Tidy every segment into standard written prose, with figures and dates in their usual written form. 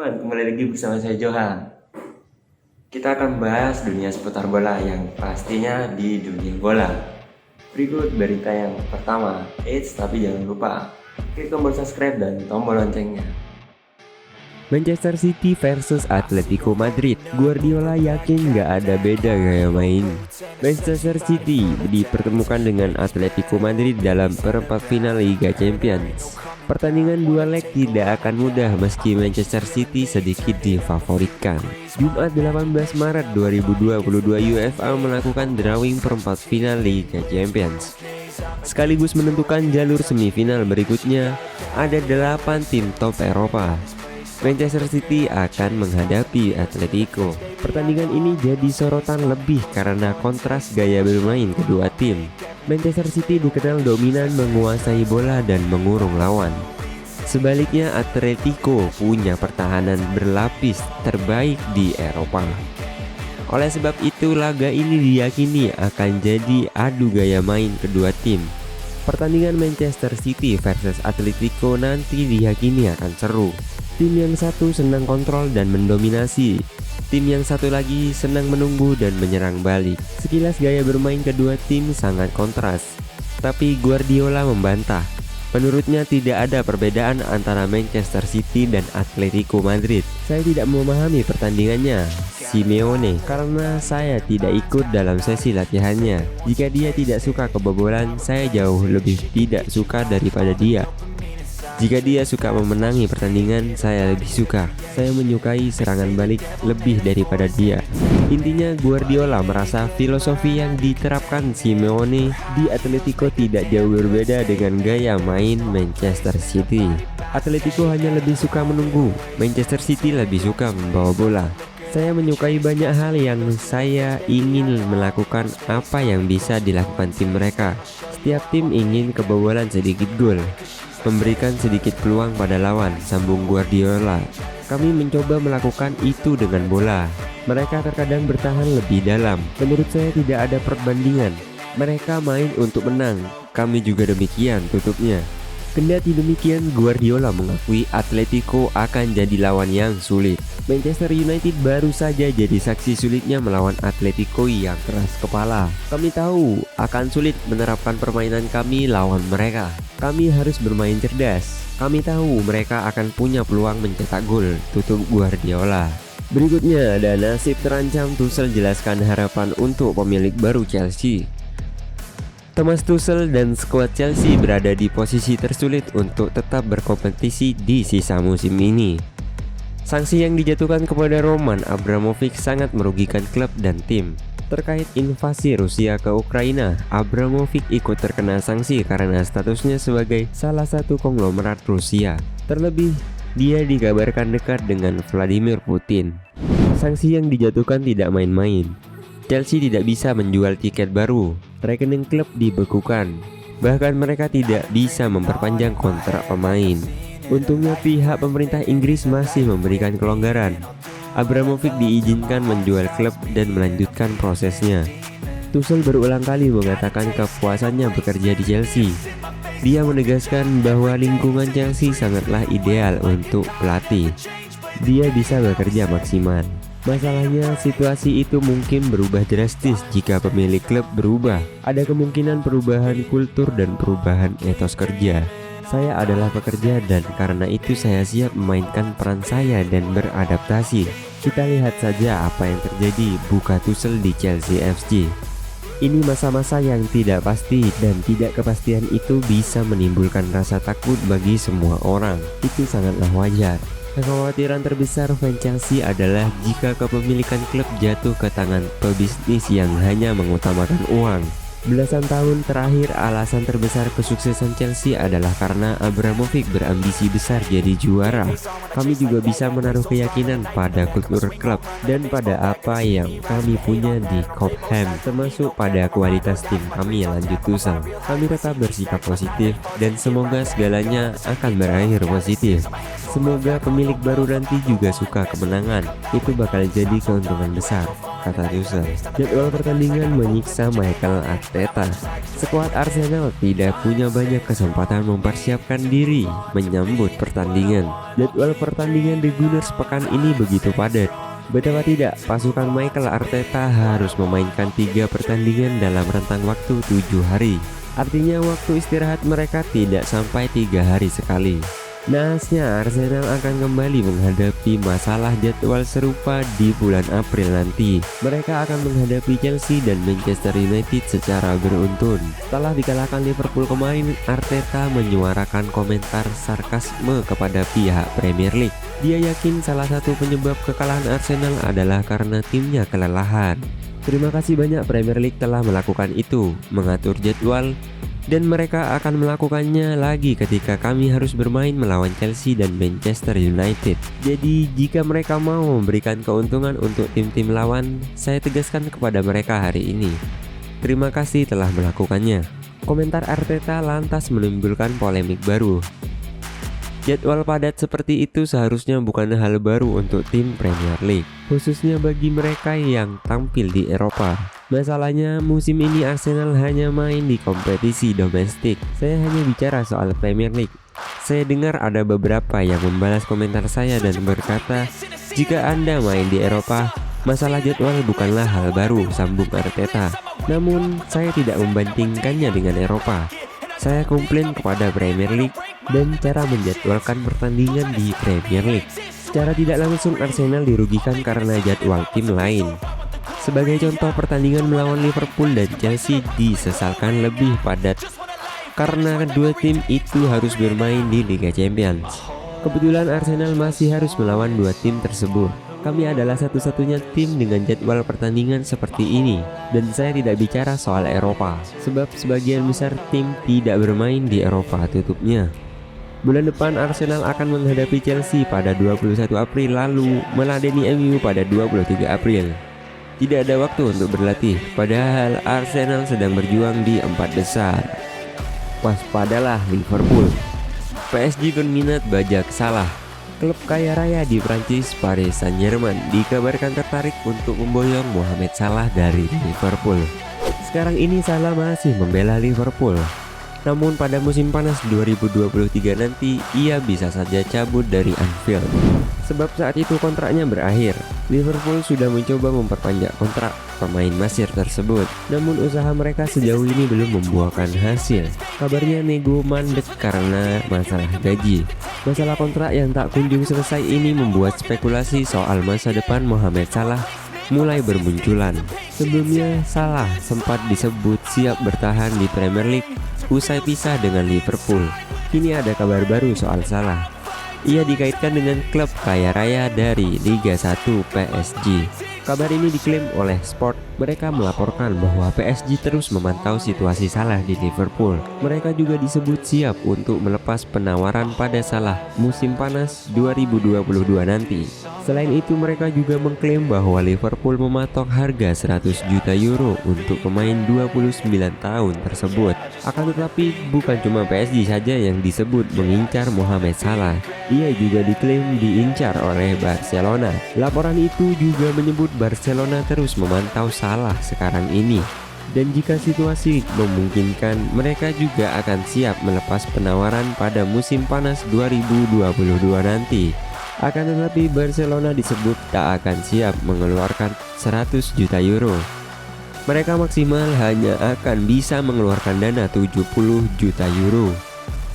teman-teman, kembali lagi bersama saya Johan. Kita akan membahas dunia seputar bola yang pastinya di dunia bola. Berikut berita yang pertama. Tapi jangan lupa klik tombol subscribe dan tombol loncengnya. Manchester City versus Atletico Madrid. Guardiola yakin nggak ada beda gaya main. Manchester City dipertemukan dengan Atletico Madrid dalam perempat final Liga Champions. Pertandingan dua leg tidak akan mudah meski Manchester City sedikit difavoritkan. Jumat 18 Maret 2022 UEFA melakukan drawing perempat final Liga Champions. Sekaligus menentukan jalur semifinal berikutnya, ada 8 tim top Eropa. Manchester City akan menghadapi Atletico. Pertandingan ini jadi sorotan lebih karena kontras gaya bermain kedua tim. Manchester City dikenal dominan menguasai bola dan mengurung lawan. Sebaliknya Atletico punya pertahanan berlapis terbaik di Eropa. Oleh sebab itu laga ini diyakini akan jadi adu gaya main kedua tim. Pertandingan Manchester City versus Atletico nanti diyakini akan seru. Tim yang satu senang kontrol dan mendominasi. Tim yang satu lagi senang menunggu dan menyerang balik. Sekilas gaya bermain kedua tim sangat kontras. Tapi Guardiola membantah. Menurutnya tidak ada perbedaan antara Manchester City dan Atletico Madrid. Saya tidak memahami pertandingannya, Simeone, karena saya tidak ikut dalam sesi latihannya. Jika dia tidak suka kebobolan, saya jauh lebih tidak suka daripada dia. Jika dia suka memenangi pertandingan, saya lebih suka. Saya menyukai serangan balik lebih daripada dia. Intinya Guardiola merasa filosofi yang diterapkan Simeone di Atletico tidak jauh berbeda dengan gaya main Manchester City. Atletico hanya lebih suka menunggu, Manchester City lebih suka membawa bola. Saya menyukai banyak hal yang saya ingin melakukan apa yang bisa dilakukan tim mereka. Setiap tim ingin kebobolan sedikit gol, memberikan sedikit peluang pada lawan, sambung Guardiola. Kami mencoba melakukan itu dengan bola. Mereka terkadang bertahan lebih dalam. Menurut saya tidak ada perbandingan. Mereka main untuk menang. Kami juga demikian, tutupnya. Kendati demikian, Guardiola mengakui Atletico akan jadi lawan yang sulit. Manchester United baru saja jadi saksi sulitnya melawan Atletico yang keras kepala. Kami tahu akan sulit menerapkan permainan kami lawan mereka. Kami harus bermain cerdas. Kami tahu mereka akan punya peluang mencetak gol, tutup Guardiola. Berikutnya ada nasib terancam Tuchel jelaskan harapan untuk pemilik baru Chelsea. Thomas Tuchel dan skuad Chelsea berada di posisi tersulit untuk tetap berkompetisi di sisa musim ini. Sanksi yang dijatuhkan kepada Roman Abramovich sangat merugikan klub dan tim. Terkait invasi Rusia ke Ukraina, Abramovich ikut terkena sanksi karena statusnya sebagai salah satu konglomerat Rusia. Terlebih, dia dikabarkan dekat dengan Vladimir Putin. Sanksi yang dijatuhkan tidak main-main. Chelsea tidak bisa menjual tiket baru, rekening klub dibekukan, bahkan mereka tidak bisa memperpanjang kontrak pemain. Untungnya pihak pemerintah Inggris masih memberikan kelonggaran. Abramovich diizinkan menjual klub dan melanjutkan prosesnya. Tuchel berulang kali mengatakan kepuasannya bekerja di Chelsea. Dia menegaskan bahwa lingkungan Chelsea sangatlah ideal untuk pelatih. Dia bisa bekerja maksimal. Masalahnya, situasi itu mungkin berubah drastis jika pemilik klub berubah. Ada kemungkinan perubahan kultur dan perubahan etos kerja. Saya adalah pekerja dan karena itu saya siap memainkan peran saya dan beradaptasi. Kita lihat saja apa yang terjadi, buka Tuchel di Chelsea FC. Ini masa-masa yang tidak pasti dan tidak kepastian itu bisa menimbulkan rasa takut bagi semua orang. Itu sangatlah wajar. Kekhawatiran terbesar fans Chelsea adalah jika kepemilikan klub jatuh ke tangan pebisnis yang hanya mengutamakan uang. Belasan tahun terakhir alasan terbesar kesuksesan Chelsea adalah karena Abramovich berambisi besar jadi juara. Kami juga bisa menaruh keyakinan pada kultur klub dan pada apa yang kami punya di Cobham, termasuk pada kualitas tim kami yang lanjut Tuchel. Kami tetap bersikap positif dan semoga segalanya akan berakhir positif. Semoga pemilik baru nanti juga suka kemenangan, itu bakal jadi keuntungan besar. kata Tuchel. Jadwal pertandingan menyiksa Mikel Arteta. Skuad Arsenal tidak punya banyak kesempatan mempersiapkan diri menyambut pertandingan. Jadwal pertandingan The Gunners pekan ini begitu padat. Betapa tidak, pasukan Mikel Arteta harus memainkan 3 pertandingan dalam rentang waktu 7 hari. Artinya waktu istirahat mereka tidak sampai 3 hari sekali. Naasnya Arsenal akan kembali menghadapi masalah jadwal serupa di bulan April nanti. Mereka akan menghadapi Chelsea dan Manchester United secara beruntun. Setelah dikalahkan Liverpool kemarin, Arteta menyuarakan komentar sarkasme kepada pihak Premier League. Dia yakin salah satu penyebab kekalahan Arsenal adalah karena timnya kelelahan. Terima kasih banyak Premier League telah melakukan itu, mengatur jadwal, dan mereka akan melakukannya lagi ketika kami harus bermain melawan Chelsea dan Manchester United. Jadi jika mereka mau memberikan keuntungan untuk tim-tim lawan, saya tegaskan kepada mereka hari ini. Terima kasih telah melakukannya. Komentar Arteta lantas menimbulkan polemik baru. Jadwal padat seperti itu seharusnya bukan hal baru untuk tim Premier League, khususnya bagi mereka yang tampil di Eropa. Masalahnya musim ini Arsenal hanya main di kompetisi domestik. Saya hanya bicara soal Premier League. Saya dengar ada beberapa yang membalas komentar saya dan berkata, jika Anda main di Eropa, masalah jadwal bukanlah hal baru, sambung Arteta. Namun saya tidak membandingkannya dengan Eropa. Saya komplain kepada Premier League dan cara menjadwalkan pertandingan di Premier League. Secara tidak langsung Arsenal dirugikan karena jadwal tim lain. Sebagai contoh, pertandingan melawan Liverpool dan Chelsea disesalkan lebih padat karena kedua tim itu harus bermain di Liga Champions. Kebetulan Arsenal masih harus melawan 2 tim tersebut. Kami adalah satu-satunya tim dengan jadwal pertandingan seperti ini, dan saya tidak bicara soal Eropa, sebab sebagian besar tim tidak bermain di Eropa, tutupnya. Bulan depan Arsenal akan menghadapi Chelsea pada 21 April lalu meladeni MU pada 23 April. Tidak ada waktu untuk berlatih, padahal Arsenal sedang berjuang di 4 besar. Waspadalah Liverpool. PSG berminat bajak Salah. Klub kaya raya di Prancis, Paris Saint-Germain, dikabarkan tertarik untuk memboyong Mohamed Salah dari Liverpool. Sekarang ini Salah masih membela Liverpool. Namun pada musim panas 2023 nanti ia bisa saja cabut dari Anfield. Sebab saat itu kontraknya berakhir. Liverpool sudah mencoba memperpanjang kontrak pemain Mesir tersebut, namun usaha mereka sejauh ini belum membuahkan hasil. Kabarnya nego mandek karena masalah gaji. Masalah kontrak yang tak kunjung selesai ini membuat spekulasi soal masa depan Mohamed Salah mulai bermunculan. Sebelumnya Salah sempat disebut siap bertahan di Premier League usai pisah dengan Liverpool. Kini ada kabar baru soal Salah. Ia dikaitkan dengan klub kaya raya dari Liga 1 PSG. Kabar ini diklaim oleh Sport. Mereka melaporkan bahwa PSG terus memantau situasi Salah di Liverpool. Mereka juga disebut siap untuk melepas penawaran pada Salah musim panas 2022 nanti. Selain itu mereka juga mengklaim bahwa Liverpool mematok harga 100 juta euro untuk pemain 29 tahun tersebut. Akan tetapi bukan cuma PSG saja yang disebut mengincar Mohamed Salah. Ia juga diklaim diincar oleh Barcelona. Laporan itu juga menyebut Barcelona terus memantau Salah sekarang ini. Dan jika situasi memungkinkan, mereka juga akan siap melepas penawaran pada musim panas 2022 nanti. Akan tetapi Barcelona disebut tak akan siap mengeluarkan 100 juta euro. Mereka maksimal hanya akan bisa mengeluarkan dana 70 juta euro.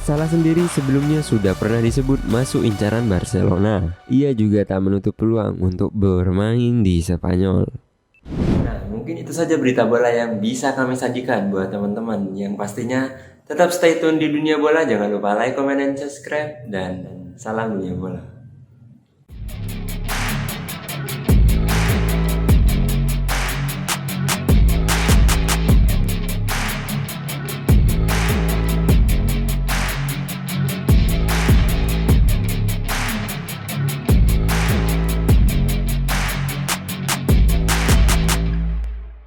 Salah sendiri sebelumnya sudah pernah disebut masuk incaran Barcelona. Ia juga tak menutup peluang untuk bermain di Spanyol. Nah, mungkin itu saja berita bola yang bisa kami sajikan buat teman-teman. Yang pastinya tetap stay tune di dunia bola. Jangan lupa like, comment, dan subscribe. Dan salam dunia bola.